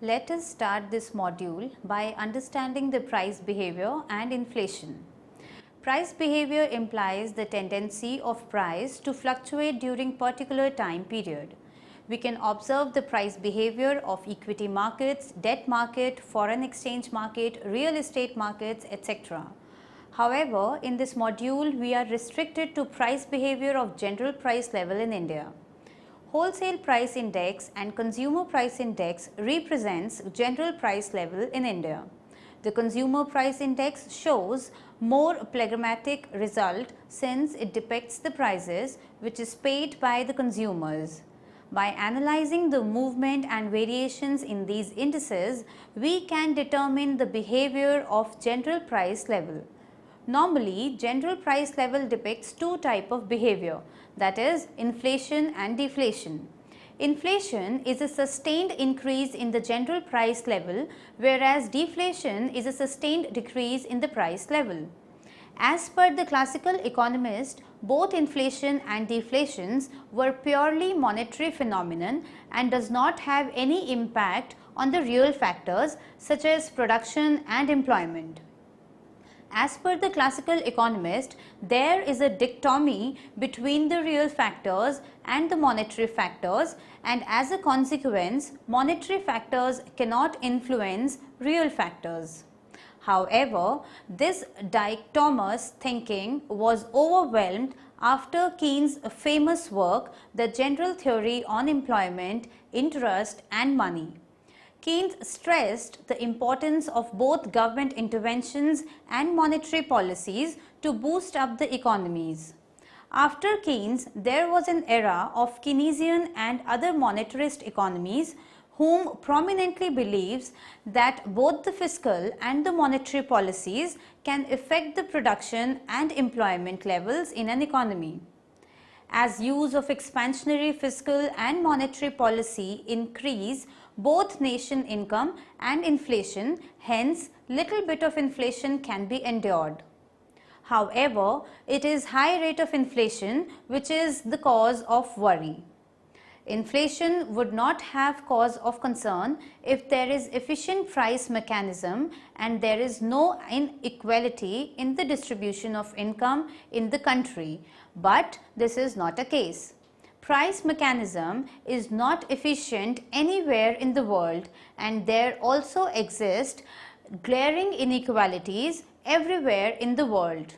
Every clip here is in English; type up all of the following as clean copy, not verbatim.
Let us start this module by understanding the price behavior and inflation. Price behavior implies the tendency of price to fluctuate during particular time period. We can observe the price behavior of equity markets, debt market, foreign exchange market, real estate markets, etc. However, in this module, we are restricted to price behavior of general price level in India. Wholesale price index and consumer price index represents general price level in India. The consumer price index shows more pragmatic result since it depicts the prices which is paid by the consumers. By analyzing the movement and variations in these indices, we can determine the behavior of general price level. Normally, general price level depicts two types of behavior, that is inflation and deflation. Inflation is a sustained increase in the general price level, whereas deflation is a sustained decrease in the price level. As per the classical economist, both inflation and deflations were purely monetary phenomenon and does not have any impact on the real factors such as production and employment. As per the classical economist, there is a dichotomy between the real factors and the monetary factors, and as a consequence, monetary factors cannot influence real factors. However, this dichotomous thinking was overwhelmed after Keynes' famous work, The General Theory on Employment, Interest and Money. Keynes stressed the importance of both government interventions and monetary policies to boost up the economies. After Keynes, there was an era of Keynesian and other monetarist economies whom prominently believes that both the fiscal and the monetary policies can affect the production and employment levels in an economy. As use of expansionary fiscal and monetary policy increase both nation income and inflation, hence little bit of inflation can be endured. However, it is high rate of inflation which is the cause of worry. Inflation would not have cause of concern if there is efficient price mechanism and there is no inequality in the distribution of income in the country, but this is not a case. Price mechanism is not efficient anywhere in the world, and there also exist glaring inequalities everywhere in the world.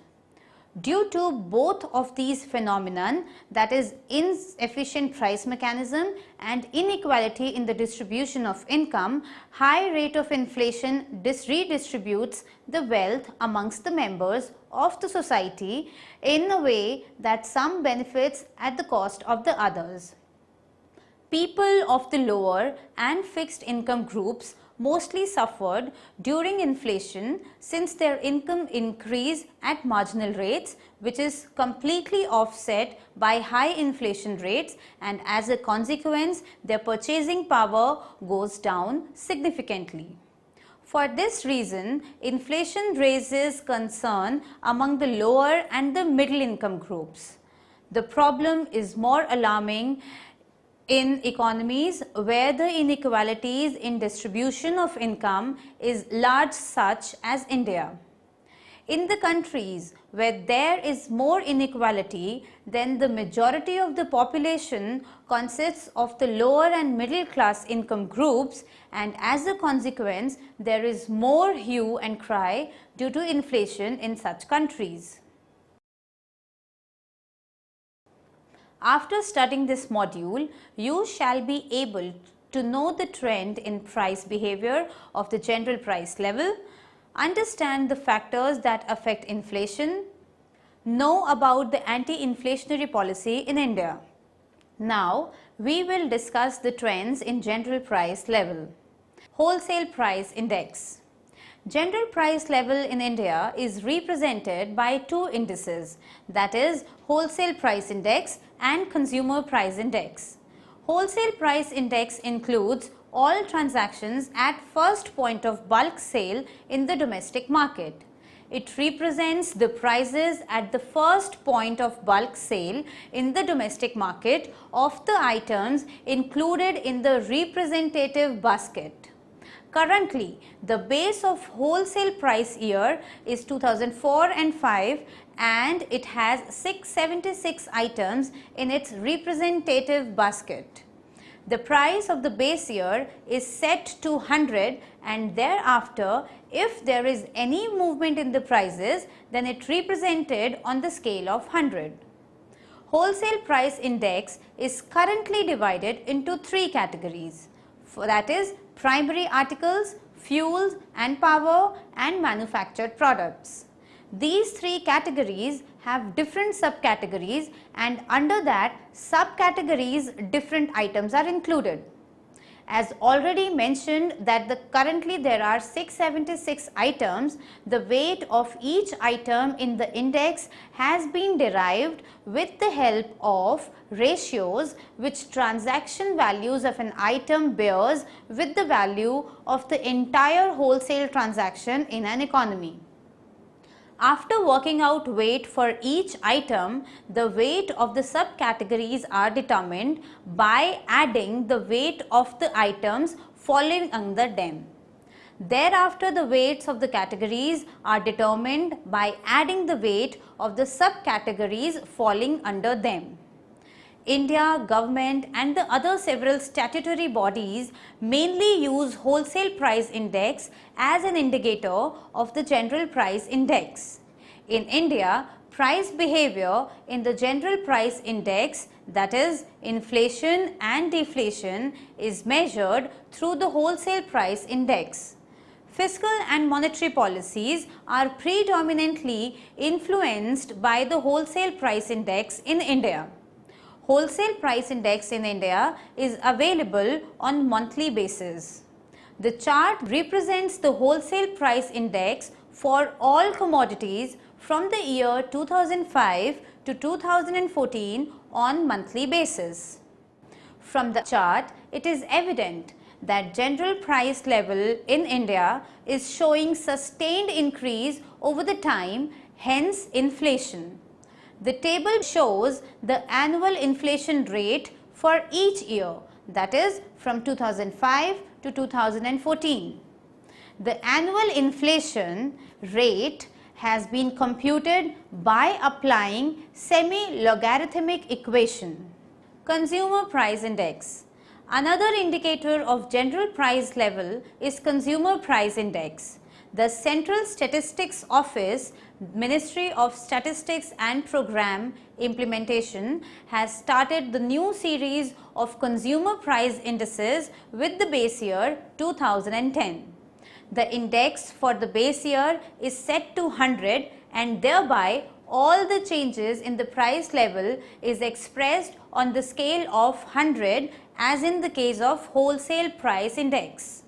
Due to both of these phenomenon, that is inefficient price mechanism and inequality in the distribution of income, high rate of inflation redistributes the wealth amongst the members of the society in a way that some benefits at the cost of the others. People of the lower and fixed income groups mostly suffered during inflation since their income increased at marginal rates, which is completely offset by high inflation rates, and as a consequence their purchasing power goes down significantly. For this reason, inflation raises concern among the lower and the middle income groups. The problem is more alarming in economies where the inequalities in distribution of income is large, such as India. In the countries where there is more inequality, then the majority of the population consists of the lower and middle class income groups, and as a consequence there is more hue and cry due to inflation in such countries. After studying this module, you shall be able to know the trend in price behavior of the general price level, understand the factors that affect inflation, know about the anti-inflationary policy in India. Now, we will discuss the trends in general price level. Wholesale price index. General price level in India is represented by two indices, that is wholesale price index and consumer price index. Wholesale price index includes all transactions at first point of bulk sale in the domestic market. It represents the prices at the first point of bulk sale in the domestic market of the items included in the representative basket. Currently, the base of wholesale price year is 2004 and 5 and it has 676 items in its representative basket. The price of the base year is set to 100 and thereafter if there is any movement in the prices, then it represented on the scale of 100. Wholesale price index is currently divided into three categories, that is primary articles, fuels and power, and manufactured products. These three categories have different subcategories and under that subcategories different items are included. As already mentioned that currently there are 676 items, the weight of each item in the index has been derived with the help of ratios which transaction values of an item bears with the value of the entire wholesale transaction in an economy. After working out weight for each item, the weight of the subcategories are determined by adding the weight of the items falling under them. Thereafter, the weights of the categories are determined by adding the weight of the subcategories falling under them. India, government and the other several statutory bodies mainly use wholesale price index as an indicator of the general price index. In India, price behavior in the general price index, that is inflation and deflation, is measured through the wholesale price index. Fiscal and monetary policies are predominantly influenced by the wholesale price index in India. Wholesale price index in India is available on monthly basis. The chart represents the wholesale price index for all commodities from the year 2005 to 2014 on monthly basis. From the chart, it is evident that general price level in India is showing sustained increase over the time, hence inflation. The table shows the annual inflation rate for each year, that is from 2005 to 2014. The annual inflation rate has been computed by applying semi-logarithmic equation. Consumer Price Index. Another indicator of general price level is Consumer Price Index. The Central Statistics Office, Ministry of Statistics and Program Implementation, has started the new series of consumer price indices with the base year 2010. The index for the base year is set to 100 and thereby all the changes in the price level is expressed on the scale of 100 as in the case of wholesale price index.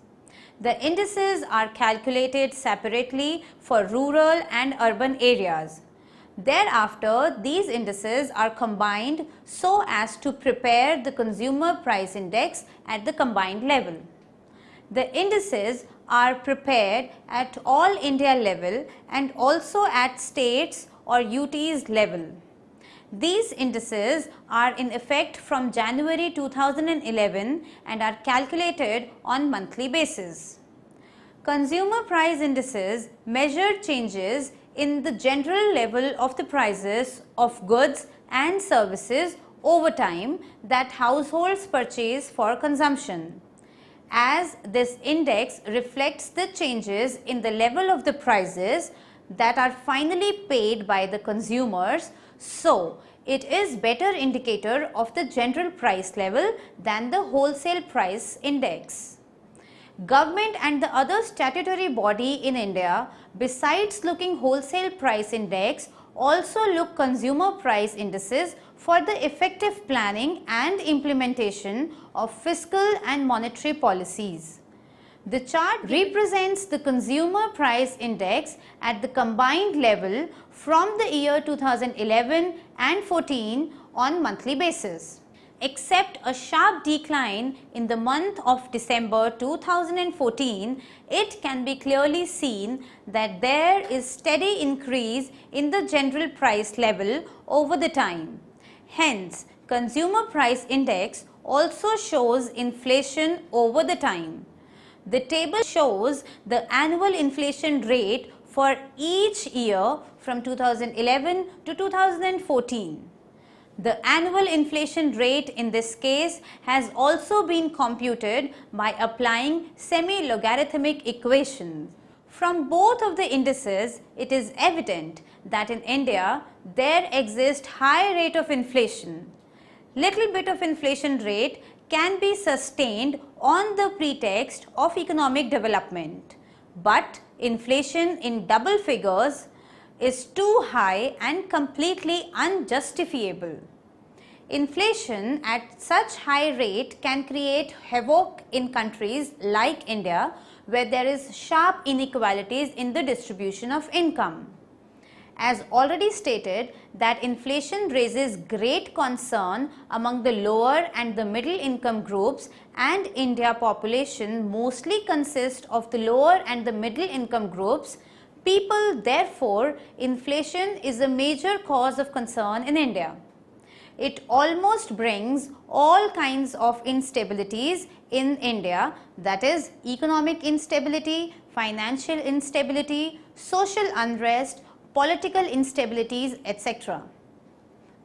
The indices are calculated separately for rural and urban areas. Thereafter, these indices are combined so as to prepare the consumer price index at the combined level. The indices are prepared at all India level and also at states or UTs level. These indices are in effect from January 2011 and are calculated on monthly basis. Consumer price indices measure changes in the general level of the prices of goods and services over time that households purchase for consumption. As this index reflects the changes in the level of the prices that are finally paid by the consumers, so it is better indicator of the general price level than the wholesale price index. Government and the other statutory body in India, besides looking wholesale price index, also look consumer price indices for the effective planning and implementation of fiscal and monetary policies. The chart represents the consumer price index at the combined level from the year 2011 and 14 on monthly basis. Except a sharp decline in the month of December 2014, it can be clearly seen that there is steady increase in the general price level over the time. Hence, consumer price index also shows inflation over the time. The table shows the annual inflation rate for each year from 2011 to 2014. The annual inflation rate in this case has also been computed by applying semi-logarithmic equations. From both of the indices, it is evident that in India there exists high rate of inflation. Little bit of inflation rate can be sustained on the pretext of economic development, but inflation in double figures is too high and completely unjustifiable. Inflation at such high rate can create havoc in countries like India, where there is sharp inequalities in the distribution of income. As already stated, that inflation raises great concern among the lower and the middle income groups, and India population mostly consists of the lower and the middle income groups. People, therefore, inflation is a major cause of concern in India. It almost brings all kinds of instabilities in India, that is economic instability, financial instability, social unrest, political instabilities, etc.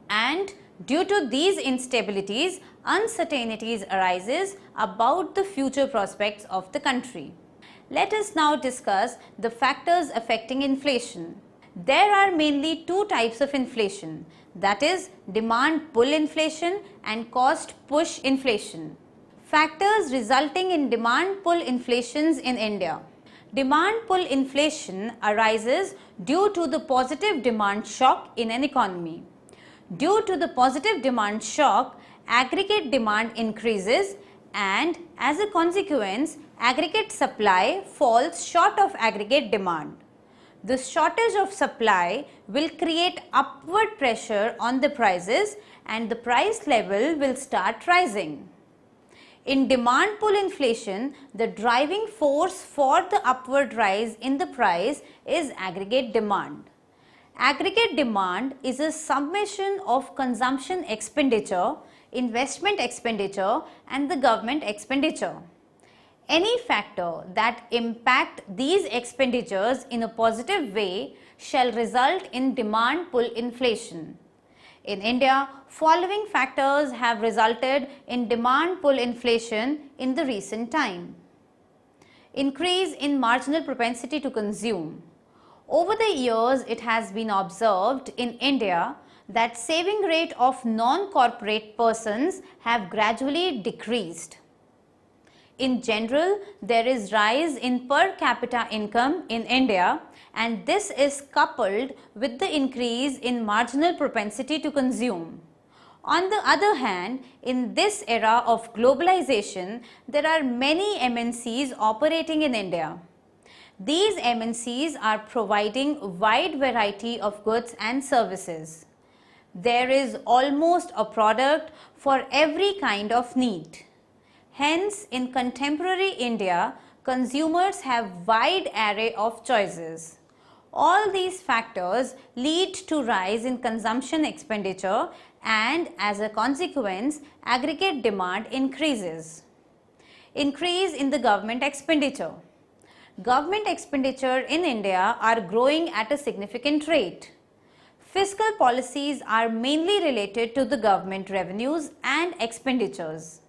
And due to these instabilities, uncertainties arises about the future prospects of the country. Let us now discuss the factors affecting inflation. There are mainly two types of inflation, that is demand pull inflation and cost push inflation. Factors resulting in demand pull inflations in India. Demand pull inflation arises due to the positive demand shock in an economy. Due to the positive demand shock, aggregate demand increases, and as a consequence, aggregate supply falls short of aggregate demand. The shortage of supply will create upward pressure on the prices, and the price level will start rising. In demand pull inflation, the driving force for the upward rise in the price is aggregate demand. Aggregate demand is a summation of consumption expenditure, investment expenditure, and the government expenditure. Any factor that impact these expenditures in a positive way shall result in demand pull inflation. In India, following factors have resulted in demand pull inflation in the recent time. Increase in marginal propensity to consume. Over the years, it has been observed in India that saving rate of non-corporate persons have gradually decreased. In general, there is rise in per capita income in India, and this is coupled with the increase in marginal propensity to consume. On the other hand, in this era of globalization, there are many MNCs operating in India. These MNCs are providing wide variety of goods and services. There is almost a product for every kind of need. Hence, in contemporary India, consumers have wide array of choices. All these factors lead to rise in consumption expenditure, and as a consequence, aggregate demand increases. Increase in the government expenditure. Government expenditure in India are growing at a significant rate. Fiscal policies are mainly related to the government revenues and expenditures.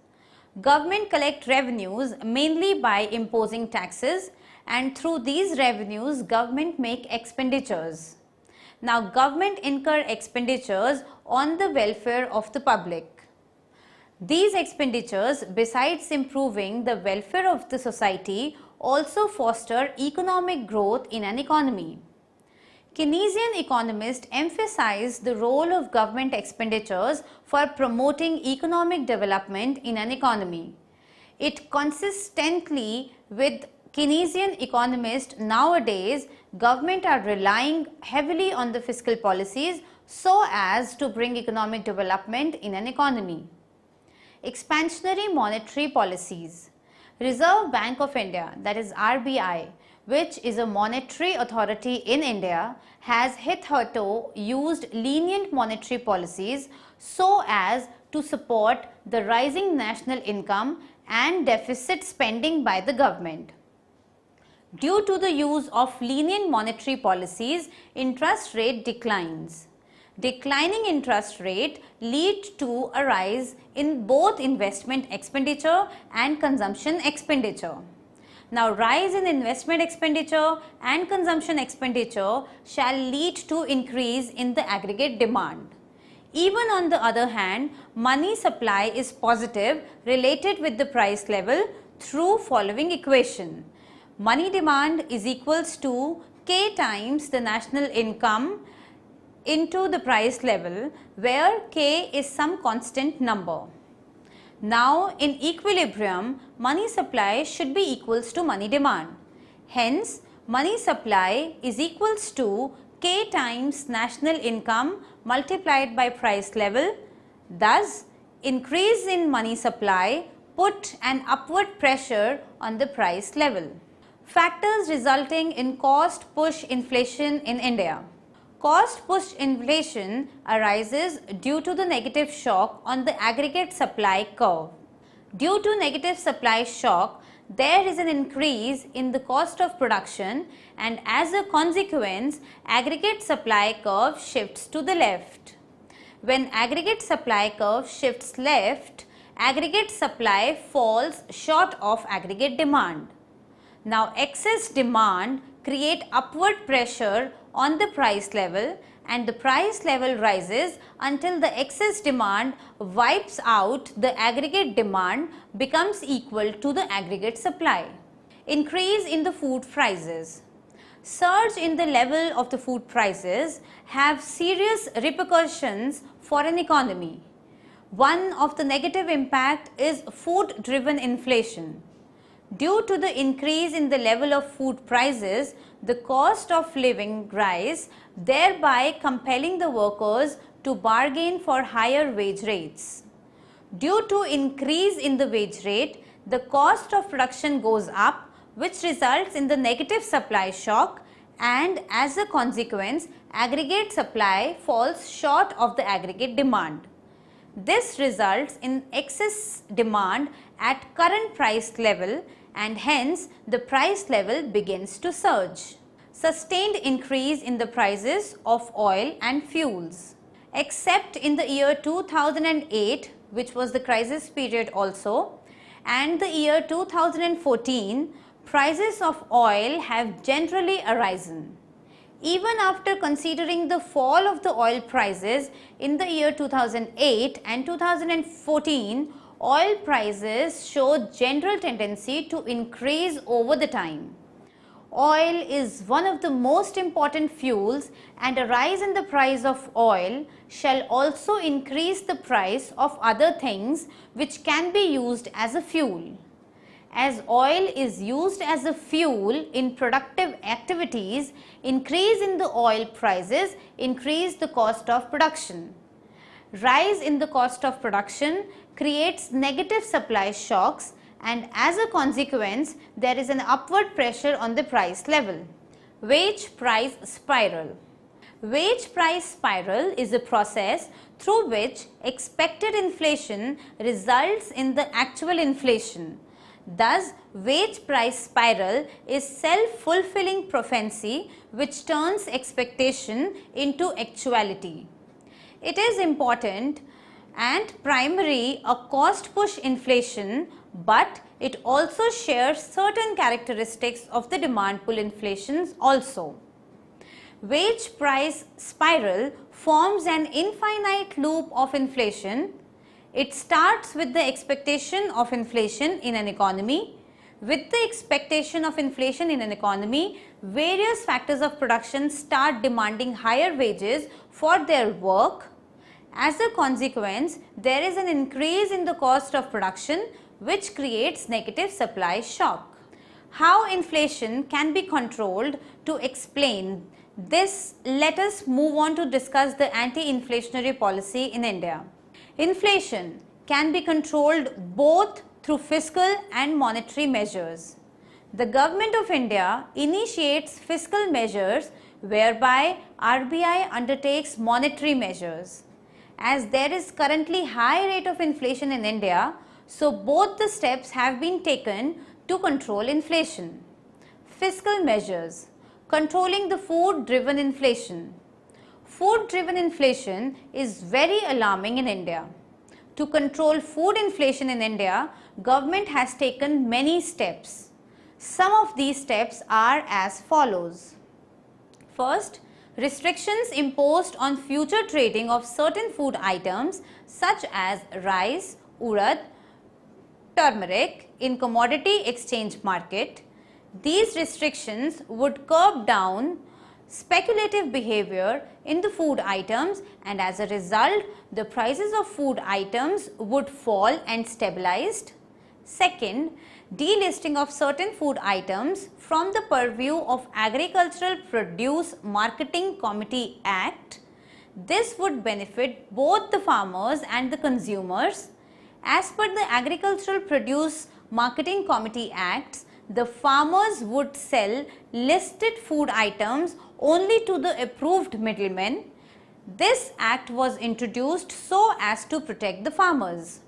Government collect revenues mainly by imposing taxes, and through these revenues government make expenditures. Now government incur expenditures on the welfare of the public. These expenditures, besides improving the welfare of the society, also foster economic growth in an economy. Keynesian economists emphasize the role of government expenditures for promoting economic development in an economy. It consistently with Keynesian economists nowadays, government are relying heavily on the fiscal policies so as to bring economic development in an economy. Expansionary monetary policies. Reserve Bank of India, that is RBI, which is a monetary authority in India, has hitherto used lenient monetary policies so as to support the rising national income and deficit spending by the government. Due to the use of lenient monetary policies, interest rate declines. Declining interest rate lead to a rise in both investment expenditure and consumption expenditure. Now, rise in investment expenditure and consumption expenditure shall lead to increase in the aggregate demand. Even on the other hand, money supply is positive related with the price level through following equation. Money demand is equals to K times the national income into the price level, where K is some constant number. Now, in equilibrium, money supply should be equals to money demand. Hence, money supply is equals to K times national income multiplied by price level. Thus, increase in money supply put an upward pressure on the price level. Factors resulting in cost push inflation in India. Cost push inflation arises due to the negative shock on the aggregate supply curve. Due to negative supply shock, there is an increase in the cost of production, and as a consequence, aggregate supply curve shifts to the left. When aggregate supply curve shifts left, aggregate supply falls short of aggregate demand. Now, excess demand create upward pressure on the price level, and the price level rises until the excess demand wipes out the aggregate demand, becomes equal to the aggregate supply. Increase in the food prices. Surge in the level of the food prices have serious repercussions for an economy. One of the negative impact is food driven inflation. Due to the increase in the level of food prices, the cost of living rise, thereby compelling the workers to bargain for higher wage rates. Due to increase in the wage rate, the cost of production goes up, which results in the negative supply shock, and as a consequence, aggregate supply falls short of the aggregate demand. This results in excess demand at current price level, and hence the price level begins to surge. Sustained increase in the prices of oil and fuels. Except in the year 2008, which was the crisis period also, and the year 2014, prices of oil have generally arisen. Even after considering the fall of the oil prices in the year 2008 and 2014, oil prices show general tendency to increase over the time. Oil is one of the most important fuels, and a rise in the price of oil shall also increase the price of other things which can be used as a fuel. As oil is used as a fuel in productive activities, increase in the oil prices increase the cost of production. Rise in the cost of production creates negative supply shocks, and as a consequence, there is an upward pressure on the price level. Wage price spiral. Wage price spiral is a process through which expected inflation results in the actual inflation. Thus, wage price spiral is self-fulfilling prophecy which turns expectation into actuality. It is important and primary a cost push inflation, but it also shares certain characteristics of the demand pull inflations also. Wage price spiral forms an infinite loop of inflation. It starts with the expectation of inflation in an economy. With the expectation of inflation in an economy, various factors of production start demanding higher wages for their work. As a consequence, there is an increase in the cost of production which creates negative supply shock. How inflation can be controlled? To explain this, let us move on to discuss the anti-inflationary policy in India. Inflation can be controlled both through fiscal and monetary measures. The Government of India initiates fiscal measures whereby RBI undertakes monetary measures. As there is currently high rate of inflation in India, So both the steps have been taken to control inflation. Fiscal measures. Controlling the food-driven inflation. Food-driven inflation is very alarming in India. To control food inflation in India, government has taken many steps. Some of these steps are as follows. First, restrictions imposed on future trading of certain food items such as rice, urad, turmeric in commodity exchange market. These restrictions would curb down speculative behavior in the food items, and as a result the prices of food items would fall and stabilized. Second, delisting of certain food items from the purview of Agricultural Produce Marketing Committee Act. This would benefit both the farmers and the consumers. As per the Agricultural Produce Marketing Committee Acts, the farmers would sell listed food items only to the approved middlemen. This act was introduced so as to protect the farmers.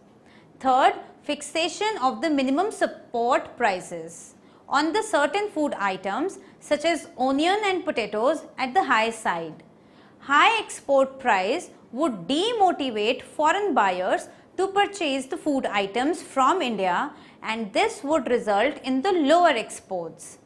Third, fixation of the minimum support prices on the certain food items such as onion and potatoes at the high side. High export price would demotivate foreign buyers to purchase the food items from India, and this would result in the lower exports.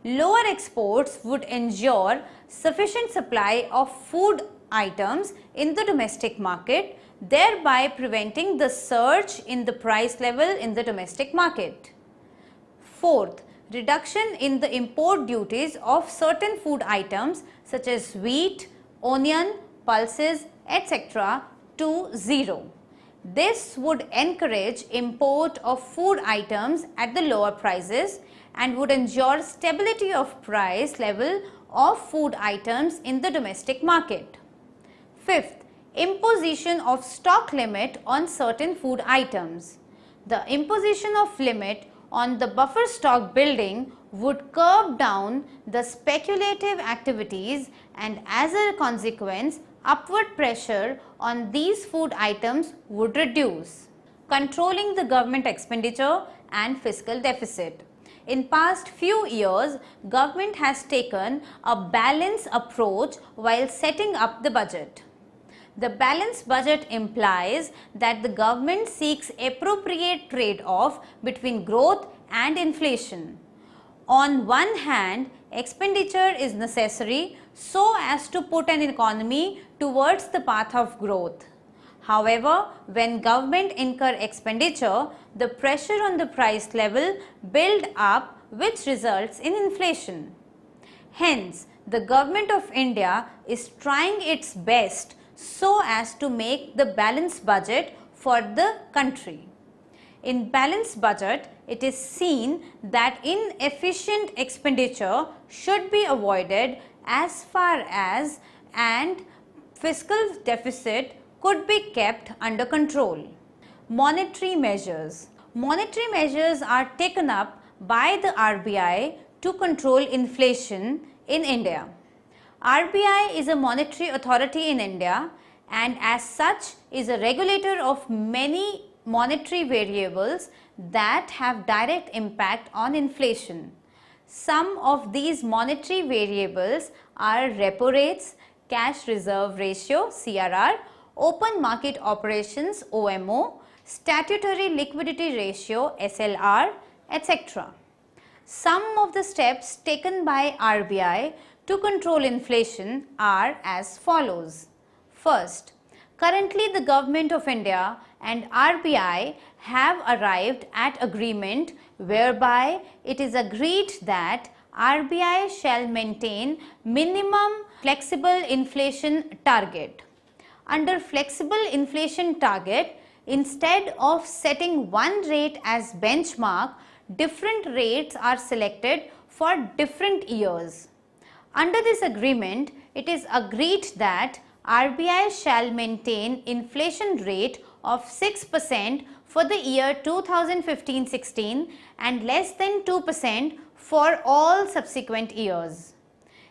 Lower exports would ensure sufficient supply of food items in the domestic market, thereby preventing the surge in the price level in the domestic market. Fourth, reduction in the import duties of certain food items such as wheat, onion, pulses, etc. to zero. This would encourage import of food items at the lower prices and would ensure stability of price level of food items in the domestic market. Fifth, imposition of stock limit on certain food items. The imposition of limit on the buffer stock building would curb down the speculative activities, and as a consequence, upward pressure on these food items would reduce. Controlling the government expenditure and fiscal deficit. In past few years, government has taken a balanced approach while setting up the budget. The balanced budget implies that the government seeks appropriate trade-off between growth and inflation. On one hand, expenditure is necessary so as to put an economy towards the path of growth. However, when government incur expenditure, the pressure on the price level build up, which results in inflation. Hence, the government of India is trying its best so as to make the balanced budget for the country. In balanced budget, it is seen that inefficient expenditure should be avoided as far as and fiscal deficit could be kept under control. Monetary measures. Monetary measures are taken up by the RBI to control inflation in India. RBI is a monetary authority in India and as such is a regulator of many monetary variables that have direct impact on inflation. Some of these monetary variables are repo rates, cash reserve ratio CRR, open market operations OMO, statutory liquidity ratio SLR, etc. Some of the steps taken by RBI to control inflation are as follows. First, currently the Government of India and RBI have arrived at agreement whereby it is agreed that RBI shall maintain minimum flexible inflation target. Under flexible inflation target, instead of setting one rate as benchmark, different rates are selected for different years. Under this agreement, it is agreed that RBI shall maintain inflation rate of 6% for the year 2015-16 and less than 2% for all subsequent years.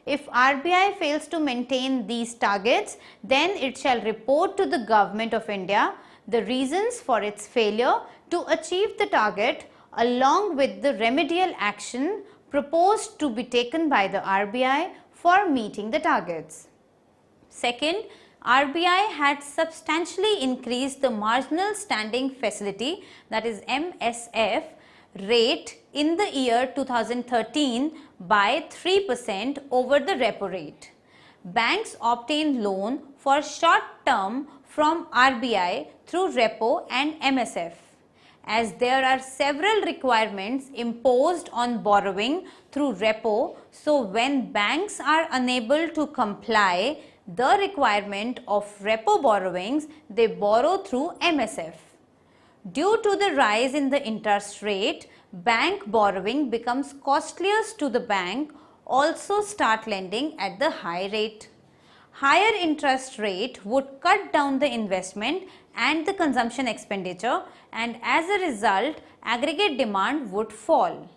If RBI fails to maintain these targets, then it shall report to the Government of India. the reasons for its failure to achieve the target along with the remedial action proposed to be taken by the RBI for meeting the targets. Second, RBI had substantially increased the marginal standing facility, that is MSF, rate in the year 2013 by 3% over the repo rate. Banks obtained loan for short term from RBI through repo and MSF. As there are several requirements imposed on borrowing through repo, so when banks are unable to comply the requirement of repo borrowings, they borrow through MSF. Due to the rise in the interest rate, bank borrowing becomes costlier to the bank also start lending at the high rate. Higher interest rate would cut down the investment and the consumption expenditure, and as a result aggregate demand would fall.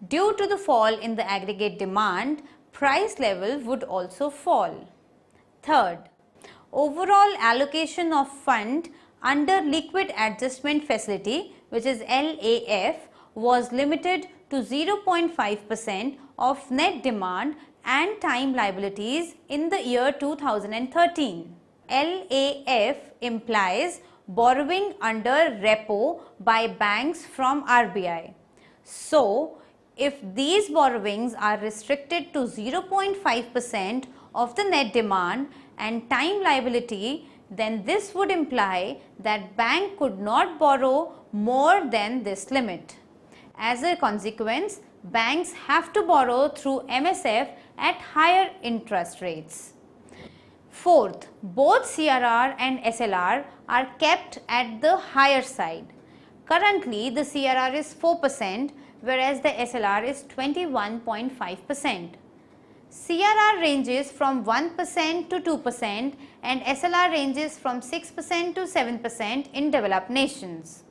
Due to the fall in the aggregate demand, price level would also fall. Third, overall allocation of fund under liquid adjustment facility, which is LAF, was limited to 0.5% of net demand and time liabilities in the year 2013. LAF implies borrowing under repo by banks from RBI. So, if these borrowings are restricted to 0.5% of the net demand and time liability, then this would imply that bank could not borrow more than this limit. As a consequence, banks have to borrow through MSF at higher interest rates. Fourth, both CRR and SLR are kept at the higher side. Currently, the CRR is 4%, whereas the SLR is 21.5%. CRR ranges from 1% to 2% and SLR ranges from 6% to 7% in developed nations.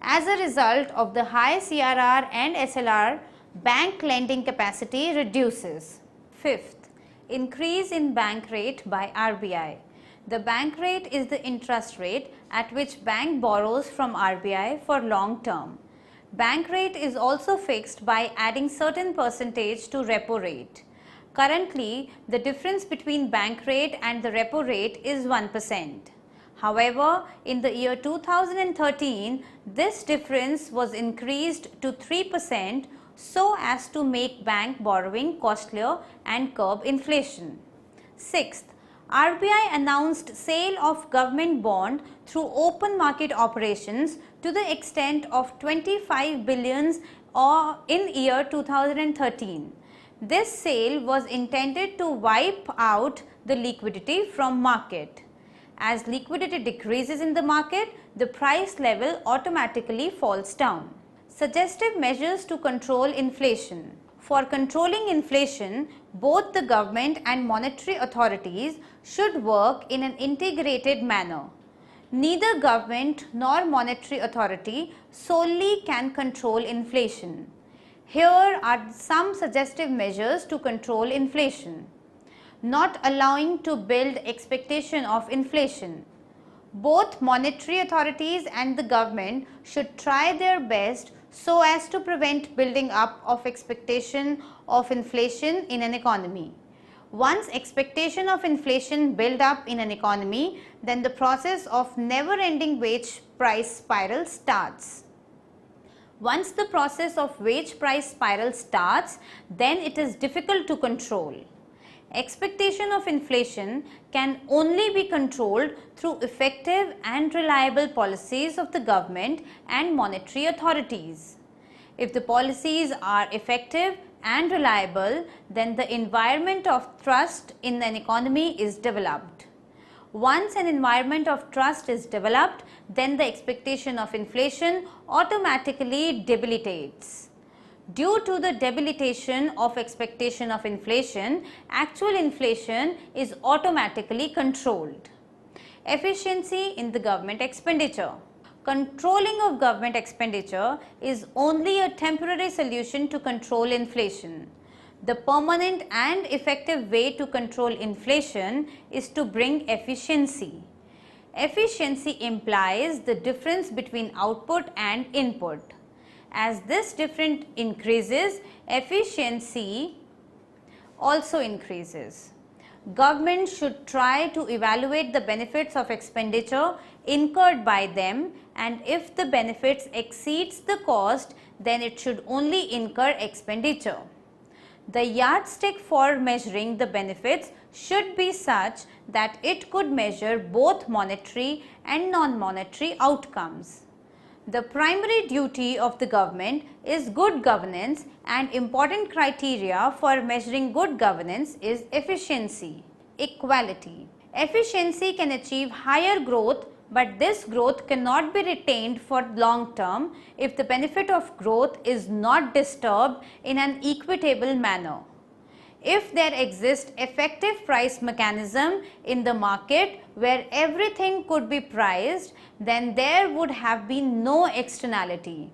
As a result of the high CRR and SLR, bank lending capacity reduces. Fifth, increase in bank rate by RBI. The bank rate is the interest rate at which bank borrows from RBI for long term. Bank rate is also fixed by adding certain percentage to repo rate. Currently, the difference between bank rate and the repo rate is 1%. However, in the year 2013, this difference was increased to 3% so as to make bank borrowing costlier and curb inflation. Sixth, RBI announced sale of government bond through open market operations to the extent of 25 billion in year 2013. This sale was intended to wipe out the liquidity from market. As liquidity decreases in the market, the price level automatically falls down. Suggestive measures to control inflation. For controlling inflation, both the government and monetary authorities should work in an integrated manner. Neither government nor monetary authority solely can control inflation. Here are some suggestive measures to control inflation. Not allowing to build expectation of inflation. Both monetary authorities and the government should try their best so as to prevent building up of expectation of inflation in an economy. Once expectation of inflation build up in an economy, then the process of never-ending wage price spiral starts. Once the process of wage price spiral starts, then it is difficult to control. Expectation of inflation can only be controlled through effective and reliable policies of the government and monetary authorities. If the policies are effective and reliable, then the environment of trust in an economy is developed. Once an environment of trust is developed, then the expectation of inflation automatically debilitates. Due to the debilitation of expectation of inflation, actual inflation is automatically controlled. Efficiency in the government expenditure. Controlling of government expenditure is only a temporary solution to control inflation. The permanent and effective way to control inflation is to bring efficiency. Efficiency implies the difference between output and input. As this difference increases, efficiency also increases. Government should try to evaluate the benefits of expenditure incurred by them, and if the benefits exceeds the cost, then it should only incur expenditure. The yardstick for measuring the benefits should be such that it could measure both monetary and non-monetary outcomes. The primary duty of the government is good governance, and important criteria for measuring good governance is efficiency. Equality. Efficiency can achieve higher growth, but this growth cannot be retained for long term if the benefit of growth is not disturbed in an equitable manner. If there exists effective price mechanism in the market where everything could be priced, then there would have been no externality.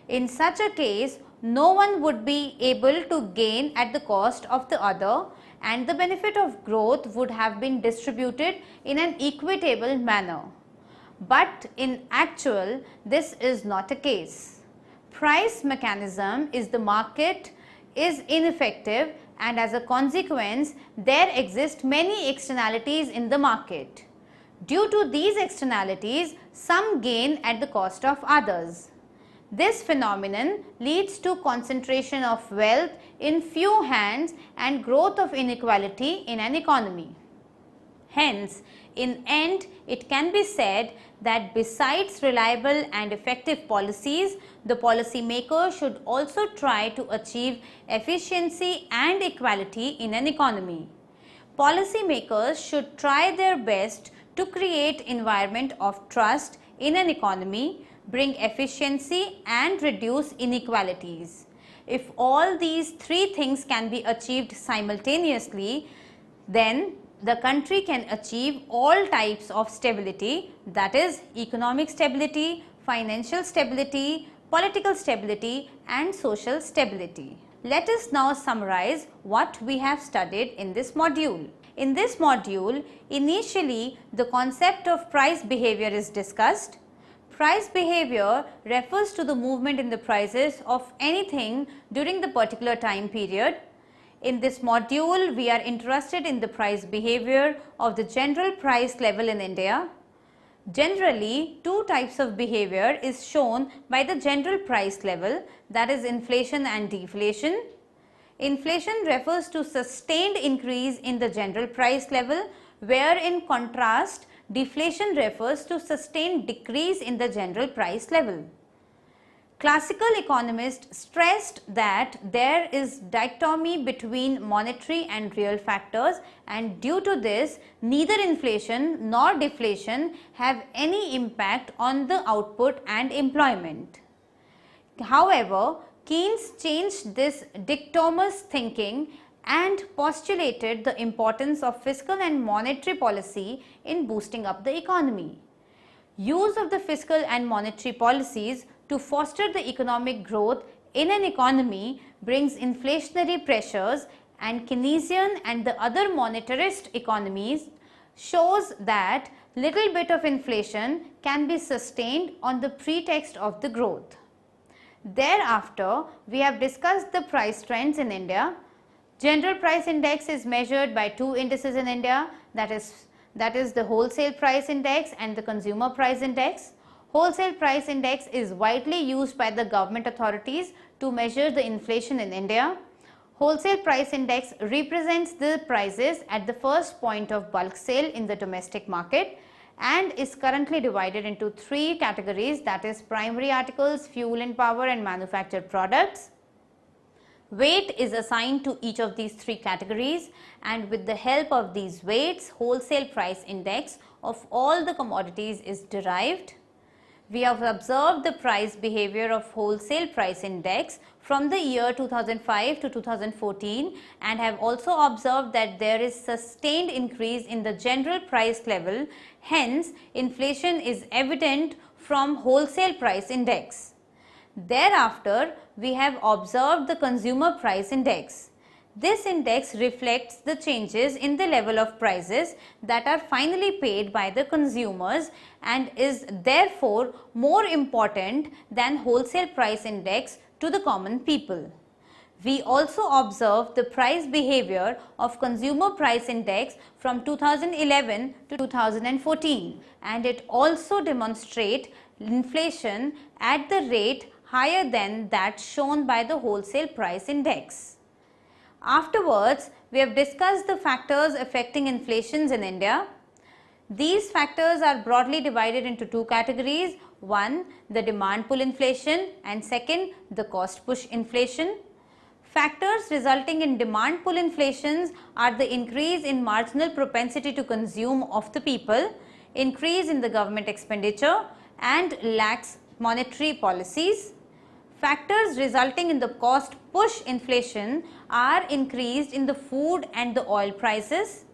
In such a case, no one would be able to gain at the cost of the other, and the benefit of growth would have been distributed in an equitable manner. But in actual, this is not a case. Price mechanism is the market is ineffective, and as a consequence, there exist many externalities in the market. Due to these externalities, some gain at the cost of others. This phenomenon leads to concentration of wealth in few hands and growth of inequality in an economy. Hence, in end, it can be said that besides reliable and effective policies, the policy maker should also try to achieve efficiency and equality in an economy. Policy makers should try their best to create environment of trust in an economy, bring efficiency and reduce inequalities. If all these three things can be achieved simultaneously, then the country can achieve all types of stability, that is economic stability, financial stability, political stability and social stability. Let us now summarize what we have studied in this module. In this module, initially the concept of price behavior is discussed. Price behavior refers to the movement in the prices of anything during the particular time period. In this module, we are interested in the price behavior of the general price level in India. Generally, two types of behavior is shown by the general price level, that is inflation and deflation. Inflation refers to sustained increase in the general price level, where in contrast, deflation refers to sustained decrease in the general price level. Classical economists stressed that there is dichotomy between monetary and real factors, and due to this, neither inflation nor deflation have any impact on the output and employment. However, Keynes changed this dichotomous thinking and postulated the importance of fiscal and monetary policy in boosting up the economy. Use of the fiscal and monetary policies to foster the economic growth in an economy brings inflationary pressures, and Keynesian and the other monetarist economies shows that little bit of inflation can be sustained on the pretext of the growth. Thereafter, we have discussed the price trends in India. General price index is measured by two indices in India, that is the wholesale price index and the consumer price index. Wholesale price index is widely used by the government authorities to measure the inflation in India. Wholesale price index represents the prices at the first point of bulk sale in the domestic market and is currently divided into three categories, that is primary articles, fuel and power and manufactured products. Weight is assigned to each of these three categories, and with the help of these weights, wholesale price index of all the commodities is derived. We have observed the price behavior of wholesale price index from the year 2005 to 2014 and have also observed that there is sustained increase in the general price level. Hence, inflation is evident from wholesale price index. Thereafter, we have observed the consumer price index. This index reflects the changes in the level of prices that are finally paid by the consumers and is therefore more important than wholesale price index to the common people. We also observed the price behavior of consumer price index from 2011 to 2014, and it also demonstrates inflation at the rate higher than that shown by the wholesale price index. Afterwards, we have discussed the factors affecting inflations in India. These factors are broadly divided into two categories. One, the demand pull inflation, and second, the cost push inflation. Factors resulting in demand pull inflations are the increase in marginal propensity to consume of the people, increase in the government expenditure, and lax monetary policies. Factors resulting in the cost push inflation are increased in the food and the oil prices.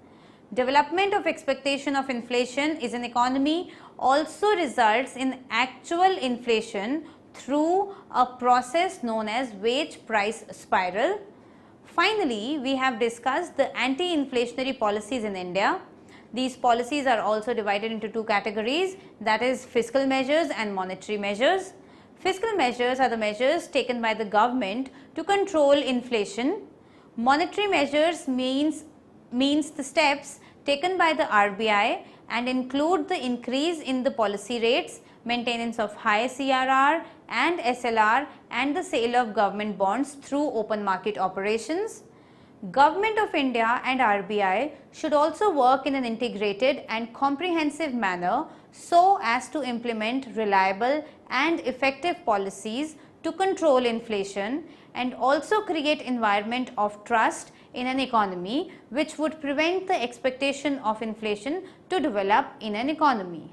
Development of expectation of inflation in an economy also results in actual inflation through a process known as wage price spiral. Finally, we have discussed the anti-inflationary policies in India. These policies are also divided into two categories, that is fiscal measures and monetary measures. Fiscal measures are the measures taken by the government to control inflation. Monetary measures means the steps taken by the RBI and include the increase in the policy rates, maintenance of high CRR and SLR, and the sale of government bonds through open market operations. Government of India and RBI should also work in an integrated and comprehensive manner so as to implement reliable and effective policies to control inflation and also create environment of trust in an economy which would prevent the expectation of inflation to develop in an economy.